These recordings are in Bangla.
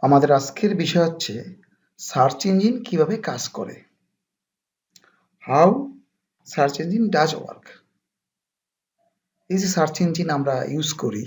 আমাদের আজকের বিষয় হচ্ছে সার্চ ইঞ্জিন কিভাবে কাজ করে। How search engine does work. এই যে সার্চ ইঞ্জিন আমরা ইউজ করি,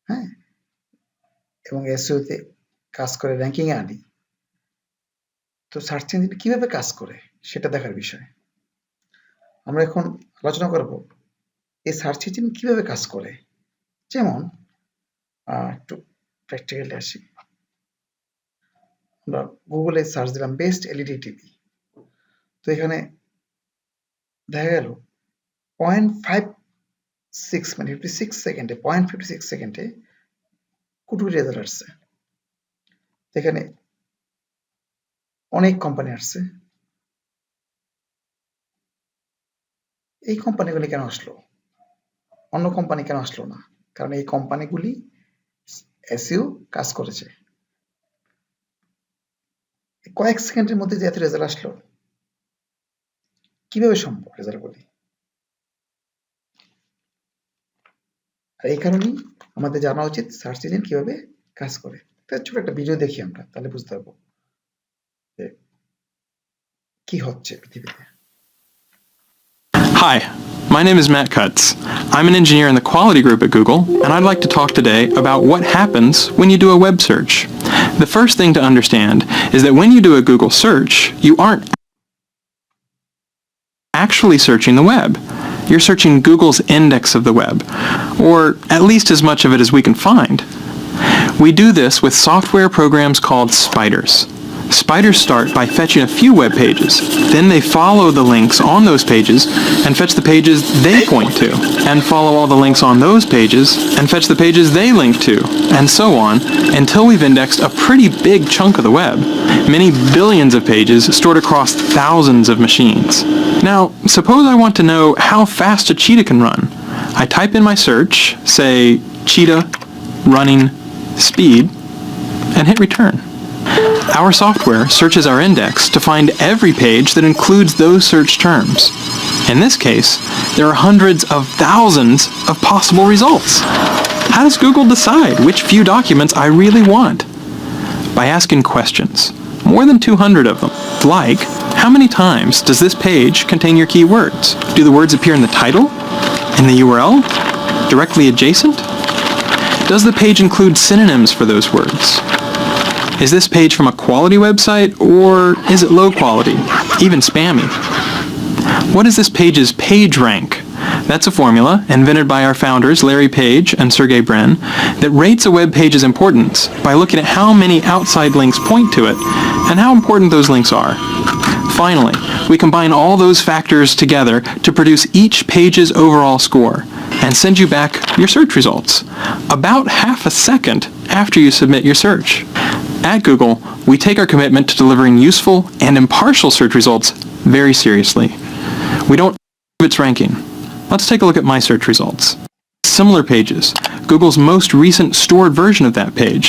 হ্যাঁ, এবং এসইওতে কাজ করে, র্যাঙ্কিং এ আনি, তো সার্চ ইঞ্জিন কিভাবে কাজ করে সেটা দেখার বিষয়। আমরা এখন আলোচনা করব এই সার্চ ইঞ্জিন কিভাবে কাজ করে। যেমন একটু প্র্যাকটিক্যালি আসি। আমরা গুগলে সার্চ দিলাম বেস্ট এলইডি টিভি, তো এখানে দেখা গেল 0.56 মানে 56 সেকেন্ডে 0.56 সেকেন্ডে কুটুরি রেজাল্ট আসছে। এখানে অনেক কোম্পানি আসছে। এই কোম্পানিগুলি কেন আসলো, অন্য কোম্পানি কেন আসলো না? কারণ এই কোম্পানিগুলি এসইও কাজ করেছে। কয়েক সেকেন্ডের মধ্যে যে এত রেজাল্ট আসলো, কিভাবে সম্ভব রেজাল্টগুলি? আর এই কারণেই আমাদের জানা উচিত সার্চ ইঞ্জিন কিভাবে কাজ করে। তার ছোট একটা ভিডিও দেখি আমরা, তাহলে বুঝতে পারবো যে কি হচ্ছে পৃথিবীতে। Hi, my name is Matt Cutts. I'm an engineer in the quality group at Google, and I'd like to talk today about what happens when you do a web search. The first thing to understand is that when you do a Google search, you aren't actually searching the web. You're searching Google's index of the web, or at least as much of it as we can find. We do this with software programs called spiders. Spiders start by fetching a few web pages. Then they follow the links on those pages and fetch the pages they point to, and follow all the links on those pages and fetch the pages they link to, and so on until we've indexed a pretty big chunk of the web, many billions of pages stored across thousands of machines. Now, suppose I want to know how fast a cheetah can run. I type in my search, say cheetah running speed, and hit return. Our software searches our index to find every page that includes those search terms. In this case, there are hundreds of thousands of possible results. How does Google decide which few documents I really want? By asking questions, more than 200 of them, like, how many times does this page contain your keywords? Do the words appear in the title? In the URL? Directly adjacent? Does the page include synonyms for those words? Is this page from a quality website, or is it low quality, even spammy? What is this page's page rank? That's a formula invented by our founders Larry Page and Sergey Brin that rates a web page's importance by looking at how many outside links point to it and how important those links are. Finally, we combine all those factors together to produce each page's overall score and send you back your search results about half a second after you submit your search. At Google, we take our commitment to delivering useful and impartial search results very seriously. We don't its ranking. Let's take a look at my search results. Similar pages, Google's most recent stored version of that page,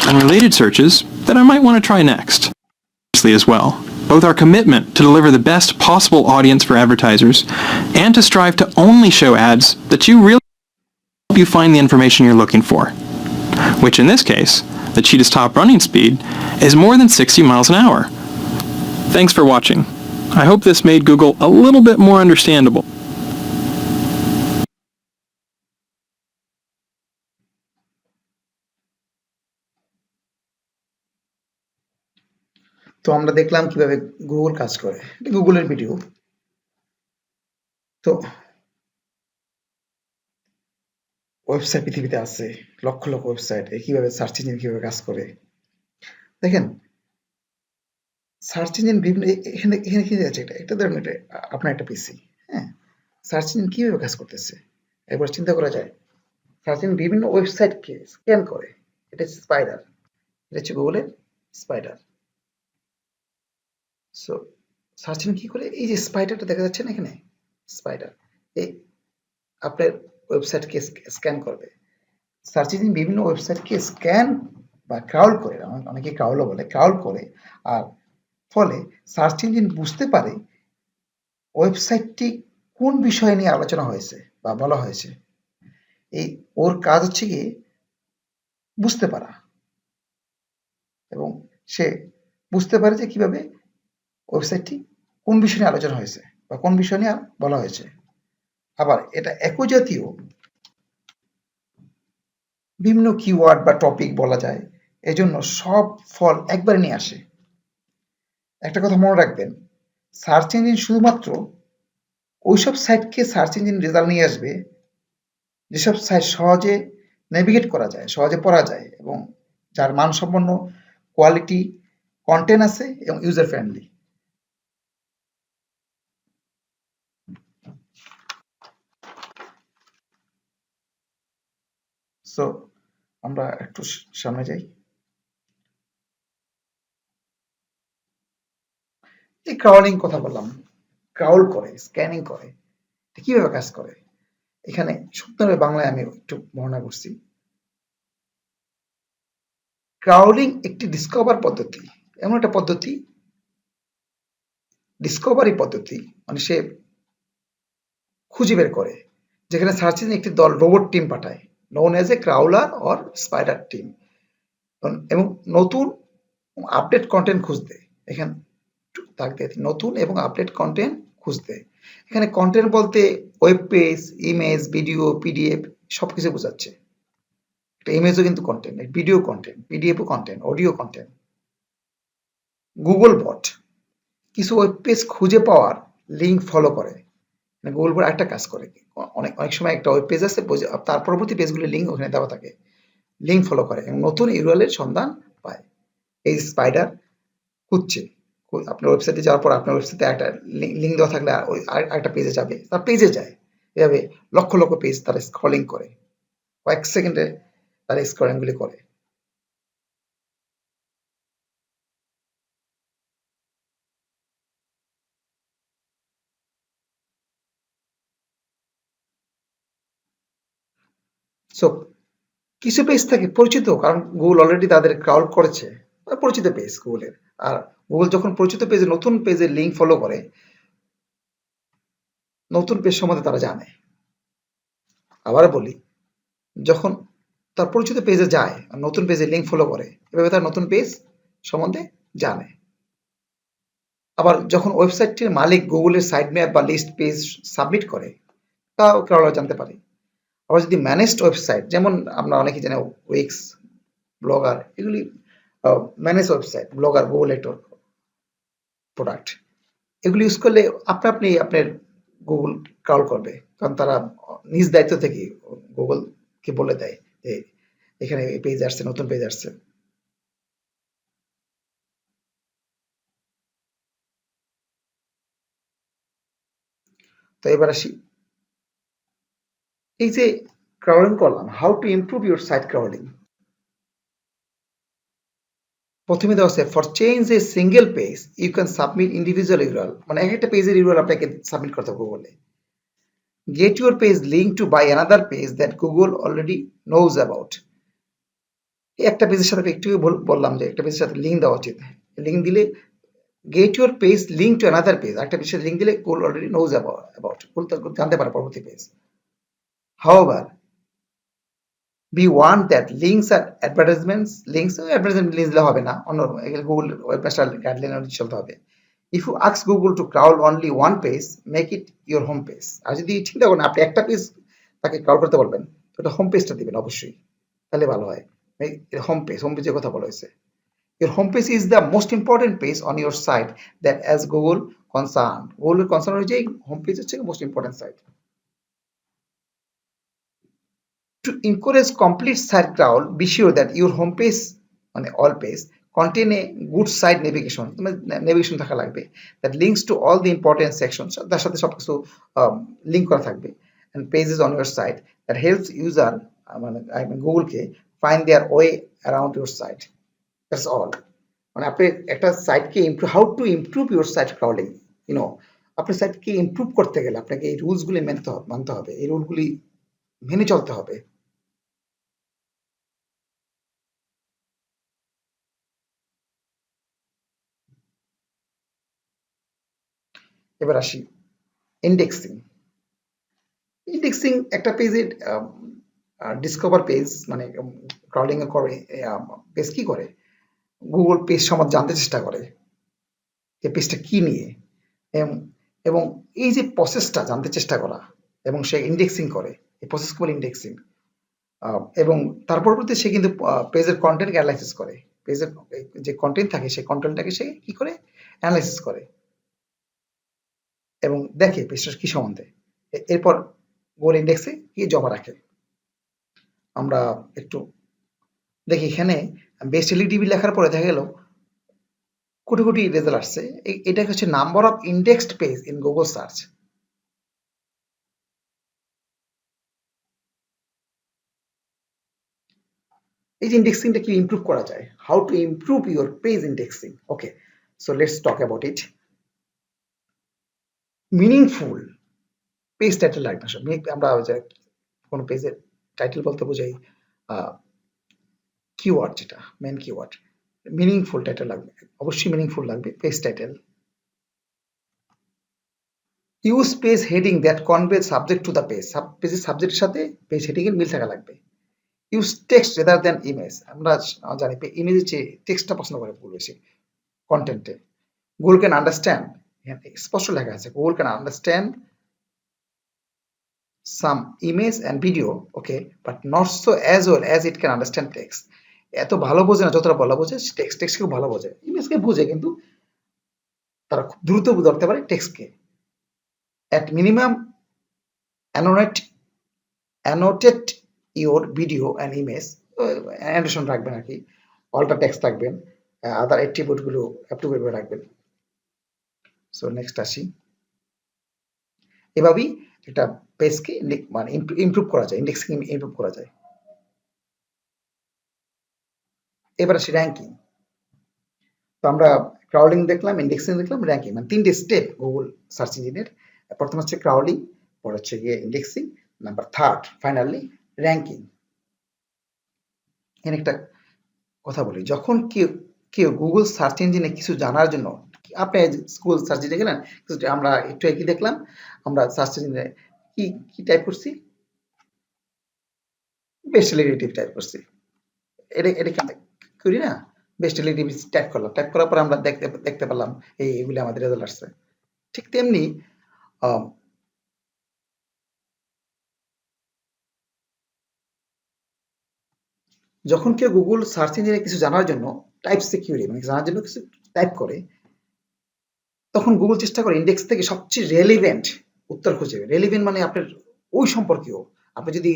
and related searches that I might want to try next. As well, both our commitment to deliver the best possible audience for advertisers and to strive to only show ads that you really help you find the information you're looking for, which in this case, the cheetah's top running speed is more than 60 miles an hour. Thanks for watching. I hope this made Google a little bit more understandable. তো আমরা দেখলাম কিভাবে গুগল কাজ করে, এটা গুগলের ভিডিও। তো ওয়েবসাইট পৃথিবীতে আছে, লক্ষ লক্ষ ওয়েবসাইট, কিভাবে সার্চ ইঞ্জিন কিভাবে কাজ করে দেখেন। সার্চ ইঞ্জিন বিভিন্ন, এখানে এখানে কি আছে, এটা ধরেন এটা আপনার একটা পিসি, হ্যাঁ, সার্চ ইঞ্জিন কিভাবে কাজ করতেছে একবার চিন্তা করা যায়। সার্চ ইঞ্জিন বিভিন্ন ওয়েবসাইটকে স্ক্যান করে, এটা হচ্ছে স্পাইডার, এটা হচ্ছে গুগলের স্পাইডার। সো সার্চ ইঞ্জিন কি করে, এই যে স্পাইডারটা দেখা যাচ্ছে না এখানে, স্পাইডার এই আপনার ওয়েবসাইটকে স্ক্যান করবে। সার্চ ইঞ্জিন বিভিন্ন ওয়েবসাইটকে স্ক্যান বা ক্রাউল করে, অনেকে ক্রাউলও বলে, ক্রাউল করে, আর ফলে সার্চ ইঞ্জিন বুঝতে পারে ওয়েবসাইটটি কোন বিষয় নিয়ে আলোচনা হয়েছে বা বলা হয়েছে। এই ওর কাজ হচ্ছে কি বুঝতে পারা, এবং সে বুঝতে পারে যে কিভাবে ওয়েবসাইটটি কোন বিষয় নিয়ে আলোচনা হয়েছে বা কোন বিষয় নিয়ে বলা হয়েছে। আবার এটা একই জাতীয় বিভিন্ন কিওয়ার্ড বা টপিক বলা যায়, এজন্য সব ফল একবারে নিয়ে আসে। একটা কথা মনে রাখবেন, সার্চ ইঞ্জিন শুধুমাত্র ওইসব সাইটকে সার্চ ইঞ্জিন রেজাল্ট নিয়ে আসবে যেসব সাইট সহজে নেভিগেট করা যায়, সহজে পড়া যায় এবং যার মানসম্পন্ন কোয়ালিটি কন্টেন্ট আছে এবং ইউজার ফ্রেন্ডলি। সো আমরা একটু সামনে যাই। এই ক্রাউলিং কথা বললাম, ক্রাউল করে, স্ক্যানিং করে, কিভাবে কাজ করে এখানে সুন্দরভাবে বাংলায় আমি একটু বর্ণনা করছি। ক্রাউলিং একটি ডিসকভার পদ্ধতি, এমন একটা পদ্ধতি, ডিসকভারি পদ্ধতি, মানে সে খুঁজে বের করে, যেখানে সার্চ ইঞ্জিন একটি দল রোবট টিম পাঠায়, known as a crawler or spider team, এবং নতুন আপডেট কন্টেন্ট খুঁজতে। এখানে থাকতে নতুন এবং আপডেট কন্টেন্ট খুঁজতে। এখানে কন্টেন্ট বলতে web page, image, video, PDF সবকিছু বোঝাচ্ছে। একটা ইমেজও কিন্তু কন্টেন্ট, ভিডিও কন্টেন্ট, পিডিএফও content, audio content. Google bot কিছু ওয়েব পেজ খুঁজে পাওয়ার লিঙ্ক ফলো করে। গুগল বট একটা কাজ করে, অনেক অনেক সময় একটা ওয়েব পেজ আছে, তার পরবর্তী পেজগুলো লিঙ্ক ওখানে দেওয়া থাকে, লিঙ্ক ফলো করে এবং নতুন ইউআরএল এর সন্ধান পায়। এই স্পাইডার খুঁজছে, আপনার ওয়েবসাইটে যাওয়ার পর আপনার ওয়েবসাইটে একটা লিঙ্ক দেওয়া থাকলে ওই আরেকটা পেজে যাবে, তার পেজে যায়, এভাবে লক্ষ লক্ষ পেজ তারা স্ক্রলিং করে, কয়েক সেকেন্ডে তারা স্ক্রলিংগুলি করে। সো কিছু পেজ থাকে পরিচিত, কারণ গুগল অলরেডি তাদের ক্রাউড করেছে, পরিচিত পেজ গুগলের। আর গুগল যখন পরিচিত পেজে নতুন পেজের লিঙ্ক ফলো করে, নতুন পেজ সম্বন্ধে তারা জানে। আবার বলি, যখন তার পরিচিত পেজে যায় আর নতুন পেজে লিঙ্ক ফলো করে, এভাবে তার নতুন পেজ সম্বন্ধে জানে। আবার যখন ওয়েবসাইটটির মালিক গুগলের সাইড ম্যাপ বা লিস্ট পেজ সাবমিট করে, তাও ক্রাউলার জানতে পারে। আবার যদি ম্যানেজড ওয়েবসাইট, যেমন আমরা অনেকেই জানি উইক্স, ব্লগার, এগুলি ম্যানেজ ওয়েবসাইট, ব্লগার, গুগল একটা প্রোডাক্ট, এগুলি ইউজ করলে আপনি আপনার গুগল ক্রাউল করবে, কারণ তারা নিজ দায়িত্ব থেকে গুগলকে বলে দেয় যে এখানে পেজ আসছে, নতুন পেজ আসছে। তো এবার আসি, এই যে ক্রাউলিং করলাম, how to improve your site crawling. প্রথমে দেওয়া আছে for change a single page you can submit individual URL, মানে এক একটা পেজের ইউআরএল আপনাকে সাবমিট করতে হবে গুগলে। Get your page link to by another page that Google already knows about. একটা পেজের সাথে একটু বললাম যে একটা পেজের সাথে লিঙ্ক দেওয়া উচিত, লিঙ্ক দিলে gate your page link to another page, একটা পেজের লিঙ্ক দিলে Google already knows about, Google জানতে পারে পরবর্তী page. However, we want that links are advertisements, links দিলে হবে না, অন্য গুগল ওয়েব মাস্টার গাইডলাইন অনুযায়ী চলতে হবে। If you ask Google to crawl only one page, make it your home page. আর যদি চিন্তা করেন আপনি একটা পেজ তাকে ক্রাউল করতে বলবেন, তো এটা হোম পেজটা দিবেন অবশ্যই, তাহলে ভালো হয়। হোম পেজের কথা বলা হয়েছে। Your home page is the most important page on your site that as Google concerned. Google concern অনুযায়ী হোম পেজ হচ্ছে most important site. To encourage complete site crawl, be sure that your home page, মানে all page, contain a good site navigation, navigation থাকা লাগবে, that links to all the important sections, তার সাথে সবকিছু লিংক করা থাকবে, and pages on your site that helps user, মানে Google K find their way around your site. That's all. মানে আপনি একটা সাইটকে improve, how to improve your site crawling, আপনার সাইটকে ইমপ্রুভ করতে গেলে আপনাকে এই রুলসগুলি মানতে হবে, এই রুলগুলি মেনে চলতে হবে। এবার আসি ইন্ডেক্সিং। ইন্ডেক্সিং একটা পেজের ডিসকভার পেজ, মানে ক্রাউলিং করে পেজ কি করে, গুগল পেজ সম্বন্ধে জানতে চেষ্টা করে, যে পেজটা কি নিয়ে, এবং এবং এই যে প্রসেসটা জানতে চেষ্টা করা, এবং সে ইন্ডেক্সিং করে, এই প্রসেসকে বলে ইন্ডেক্সিং। এবং তার পরবর্তীতে সে কিন্তু পেজের কন্টেন্ট অ্যানালাইসিস করে, পেজের যে কন্টেন্ট থাকে সেই কন্টেন্টটাকে সে কি করে অ্যানালাইসিস করে এবং দেখে পেজটা কি সম্বন্ধে। এরপর গুগল ইন্ডেক্সে গিয়ে জমা রাখে। আমরা একটু দেখি এখানে বেস্ট এলইডিবি লেখার পরে দেখা গেল কোটি কোটি রেজাল্ট আসছে। এটা হচ্ছে number of indexed page in Google search. এই যে ইন্ডেক্সিংটা কি ইমপ্রুভ করা যায়, how to improve your page indexing. Okay, so let's talk about it. Meaningful page title লাগবে না। আমরা যে কোনো পেজের টাইটেল বলতে বোঝাই কিওয়ার্ড, যেটা মেন কিওয়ার্ড। মিনিংফুল টাইটেল লাগবে, অবশ্যই মিনিংফুল লাগবে page title. Use page heading that convey subject to the page, পেজের সাবজেক্টের সাথে পেজ হেডিং এর মিল থাকা লাগবে। Use text rather than image, আমরা জানি ইমেজের চেয়ে টেক্সটটা পছন্দ করে গুগল বেশি কন্টেন্টে। গুগল ক্যান আন্ডারস্ট্যান্ড, স্পষ্ট লেখা আছে, Google can understand some image and video, okay, but not so as well as it can understand text. এত ভালো বোঝে না যতটা বলা বোঝে টেক্সট, টেক্সট খুব ভালো বোঝে, ইমেজকে বোঝে কিন্তু তারা খুব দ্রুত ধরতে পারে টেক্সটকে। at minimum annotate your video and image, annotation রাখবেন আর কি, অল্টার টেক্সট রাখবেন, আদার অ্যাট্রিবিউট গুলো অ্যাপ্রুভেড করে রাখবেন। সো নেক্সট আসি, এভাবেই একটা পেজকে মানে ইমপ্রুভ করা যায়, ইন্ডেক্সিং ইমপ্রুভ করা যায়। এবার আসি র্যাঙ্কিং। তো আমরা ক্রাউডিং দেখলাম, ইন্ডেক্সিং দেখলাম, র্যাঙ্কিং, মানে তিনটে স্টেপ গুগল সার্চ ইঞ্জিনের। প্রথম হচ্ছে ক্রাউডিং, পরে হচ্ছে গিয়ে indexing, number third finally ranking. এখানে একটা কথা বলি, যখন কেউ কেউ গুগল সার্চ ইঞ্জিনে কিছু জানার জন্য, আপনি গুগল সার্চ ইঞ্জিনে গেলেন, আমরা একটু কি দেখলাম, আমরা সার্চ ইঞ্জিনে কি কি টাইপ করছি, বেস্ট রিলেটিভ টাইপ করছি, এটা এটা করি না, বেস্ট রিলেটিভ টাইপ করলাম, টাইপ করার পর আমরা দেখতে পেলাম এইগুলি আমাদের রেজাল্ট আসছে। ঠিক তেমনি যখন কেউ গুগল সার্চ ইঞ্জিনে কিছু জানার জন্য টাইপ সিকিউরিটি মানে জানার জন্য কিছু টাইপ করে, তখন গুগল চেষ্টা করে ইন্ডেক্স থেকে সবচেয়ে রেলিভেন্ট উত্তর খুঁজে। রেলিভেন্ট মানে আপনার ওই সম্পর্কীয়। আপনি যদি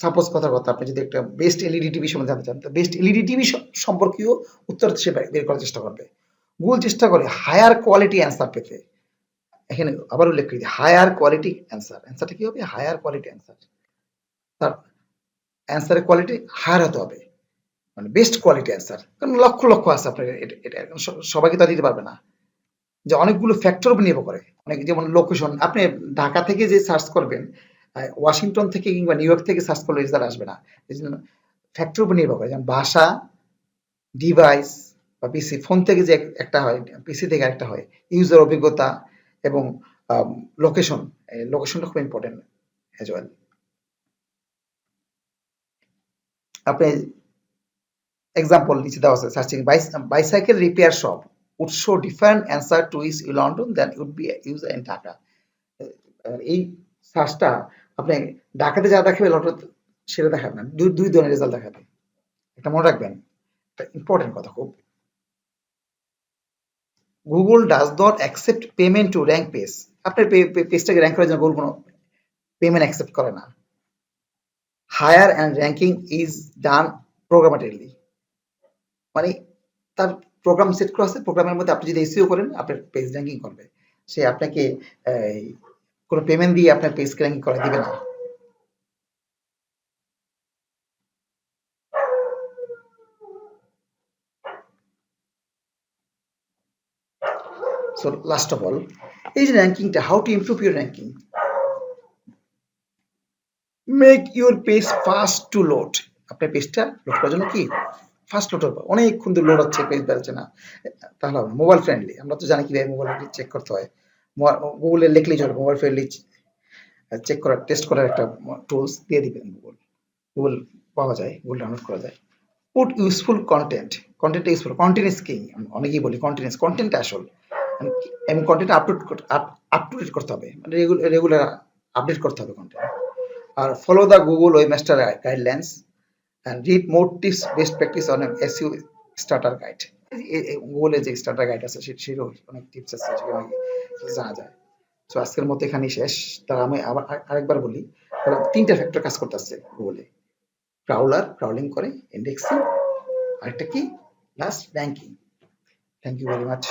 সাপোজ কথার কথা, আপনি যদি একটা বেস্ট এলইডি টিভি সম্বন্ধে জানতে চান, তো বেস্ট এলইডি টিভি সম্পর্কীয় উত্তর সে বের করার চেষ্টা করবে। গুগল চেষ্টা করে হায়ার কোয়ালিটি অ্যান্সার পেতে। এখানে আবার উল্লেখ করি হায়ার কোয়ালিটি অ্যান্সার, অ্যান্সারটা কি হবে, হায়ার কোয়ালিটি অ্যান্সার। তার অ্যান্সারের কোয়ালিটি হায়ার হতে হবে, মানে বেস্ট কোয়ালিটি অ্যান্সার। কারণ লক্ষ লক্ষ আছে আপনার, এটা সবাইকে তা দিতে পারবে না, যে অনেকগুলো ফ্যাক্টর উপর নির্ভর করে। অনেক যেমন লোকেশন, আপনি ঢাকা থেকে যে সার্চ করবেন, ওয়াশিংটন থেকে কিংবা নিউ ইয়র্ক থেকে সার্চ করলে রেজাল্ট আসবে না। এই জন্য ফ্যাক্টর উপর নির্ভর করে, যেমন ভাষা, ডিভাইস বা পিসি, ফোন থেকে যে একটা হয়, পিসি থেকে একটা হয়, ইউজার অভিজ্ঞতা এবং লোকেশন, লোকেশনটা খুব ইম্পর্টেন্ট অ্যাজ ওয়েল। আপনি এক্সাম্পল নিচে দেওয়া আছে, searching bicycle repair shop would show different answer to is in London than would be user in Dhaka. এই সার্চটা আপনি ঢাকাতে যা দেখাবে লন্ডন সেটা দেখাবে না, দুই ধরনের রেজাল্ট দেখাবে। এটা মনে রাখবেন, একটা ইম্পর্টেন্ট কথা খুব। Google does not accept payment to rank page. আপনার পেজটাকে র্যাঙ্ক করার জন্য গুগল কোনো পেমেন্ট অ্যাকসেপ্ট করে না। Higher and ranking is done programmatically, মানে তার প্রোগ্রাম সেট করা আছে, প্রোগ্রামের মধ্যে আপনি যদি এসইও করেন আপনার পেজ র্যাঙ্কিং করবে, সে আপনাকে কোনো পেমেন্ট দিয়ে আপনার পেজ র্যাঙ্কিং করে দিবে না। সো লাস্ট অফ অল, এই যে র্যাঙ্কিংটা, how to improve your ranking. Make your page fast to load. আপনার পেজটা লোড করার জন্য কি ফাস্ট লোড হবে, অনেকক্ষণ ধরে লোড হচ্ছে, পেজ বেরোচ্ছে না, তাহলে হবে মোবাইল ফ্রেন্ডলি। আমরা তো জানি কিভাবে মোবাইল চেক করতে হয়, গুগলে লিখলেই চলবে, মোবাইল ফ্রেন্ডলি চেক করার, টেস্ট করার একটা টুলস দিয়ে দিবেন গুগল, গুগল পাওয়া যায়, গুগল ডাউনলোড করা যায়। Put useful content, content useful, content is king, অনেকেই বলি কন্টেন্ট আসল, এবং কন্টেন্ট আপ টু ডেট করতে হবে, মানে রেগুলার আপডেট করতে হবে কন্টেন্ট। আর follow the Google webmaster guidelines and read more tips best practice on an SEO starter guide. গুগলে যে স্টার্টার গাইড আছে সেটাও অনেক টিপস আছে সেখানে জানা যায়। তো আজকের মতো এখানেই শেষ। তাহলে আমি আবার আরেকবার বলি, তাহলে 3টা ফ্যাক্টর কাজ করতেছে গুগলে: ক্রাউলিং করে, ইন্ডেক্সিং, আরেকটা কি last ranking. Thank you very much.